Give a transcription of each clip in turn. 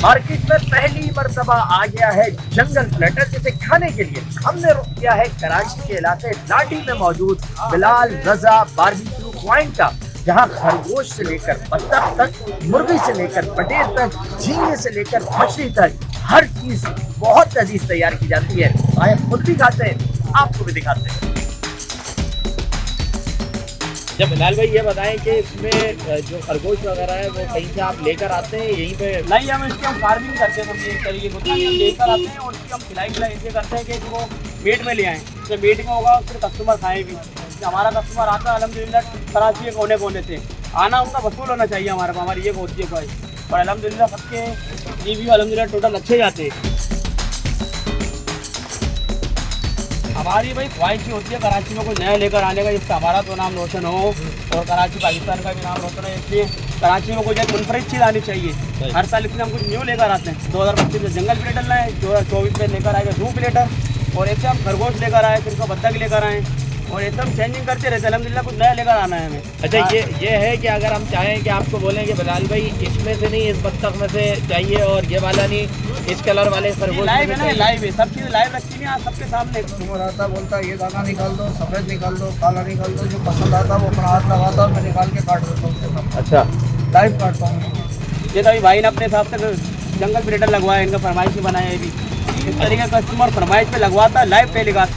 Market में पहली मर्तबा आ गया है जंगल प्लेटर, जिसे खाने के लिए हमने रुक किया है कराची के इलाके लाडी में मौजूद बिलाल रजा बारबेक्यू पॉइंट का, जहां खरगोश से लेकर बत्तख तक, मुर्गी से लेकर पटेल तक, झींगे से लेकर मछली तक हर चीज बहुत लजीज तैयार की जाती है। आए खुद भी खाते हैं, आपको भी दिखाते हैं। जब बिलाल भाई ये बताएं कि इसमें जो खरगोश वगैरह है वो कहीं से आप लेकर आते हैं यहीं पे? नहीं, हम इसकी फार्मिंग करते हैं, समझिए एक तरीके को हम लेकर आते हैं और उसकी हम खिलाई ऐसे करते हैं कि इसको मीट में ले आएँ। तो मीट में होगा फिर कस्टमर खाएँ भी। हमारा कस्टमर आता है अल्हम्दुलिल्लाह कराची के कोने कोने से, आना उनका वसूल होना चाहिए हमारे पास, हमारी ये होती है ख्वाहिश। और अल्हम्दुलिल्लाह सबके रिव्यू अल्हम्दुलिल्लाह टोटल अच्छे जाते हैं। हमारी भाई ख्वाहिश ही होती है कराची में कुछ नया लेकर आने का, जिससे हमारा तो नाम रोशन हो और कराची पाकिस्तान का भी नाम रोशन हो। इसलिए कराची में कुछ एक मुनफरिद चीज़ आनी चाहिए। हर साल इसमें हम कुछ न्यू लेकर आते हैं। 2025 में जंगल प्लेटर लाए, 2024 में लेकर आएगा जू प्लेटर, और ऐसे हम खरगोश लेकर आए, फिर बत्तख लेकर आए, और ये सब चेंजिंग करते रहते हैं। अल्हम्दुलिल्लाह कुछ नया लेकर आना है हमें। अच्छा, ये है कि अगर हम चाहें कि आपको बोलें कि बिलाल भाई इसमें से नहीं, इस बत्तख में से चाहिए और ये वाला नहीं, इस कलर वाले खरगोश लाइव है ना, लाइव है, सब चीज़ लाइव रखी है सबके सामने। कस्टमर आता बोलता है ये दाना निकाल दो, सफ़ेद निकाल दो, काला निकाल दो, जो पसंद आता वो अपना हाथ लगाता मैं निकाल के काट देता हूँ। अच्छा, लाइव काटता हूँ। ये तो अभी भाई ने अपने हिसाब से जंगल प्लेटर लगवाया, इनका फरमाइश ही बनाया है भी। इस तरीके का कस्टमर फरमाइश पे लगवाता है, लाइव पे लगा।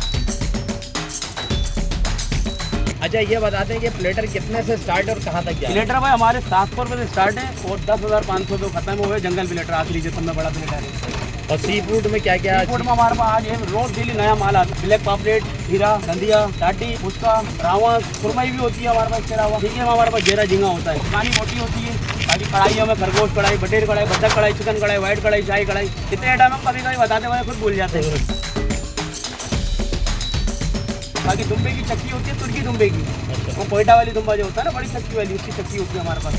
अच्छा ये बताते हैं कि प्लेटर कितने से स्टार्ट और कहाँ तक जाए? प्लेटर भाई हमारे 700 रुपये से स्टार्ट है और 10,500 तो खत्म हुए जंगल प्लेटर, आखिरी जो सबसे बड़ा प्लेटर है। और सी फूड में क्या क्या? सी फूड में हमारे पास आज है रोज डेली नया माल आता है। ब्लैक पापलेट, हीरा, धंधिया, टाटी, उसका रावा, सुरमई भी होती है हमारे पास। इसके अलावा ठीक है, हमारे पास जेरा झींगा होता है, पानी मोटी होती है। बाकी कढ़ाइयों में खरगोश कढ़ाई, बटेर कढ़ाई, बत्तख कढ़ाई, चिकन कढ़ाई, व्हाइट कढ़ाई, शाही कढ़ाई, कितने आइटम हम कभी कभी बताते हुए खुद भूल जाते हैं। बाकी दुम्बे की चक्की होती है, तुर्की दुम्बे की, वो कोयटा वाली दुम्बा जो होता है ना, बड़ी चक्की वाली, उसकी चक्की होती है हमारे पास।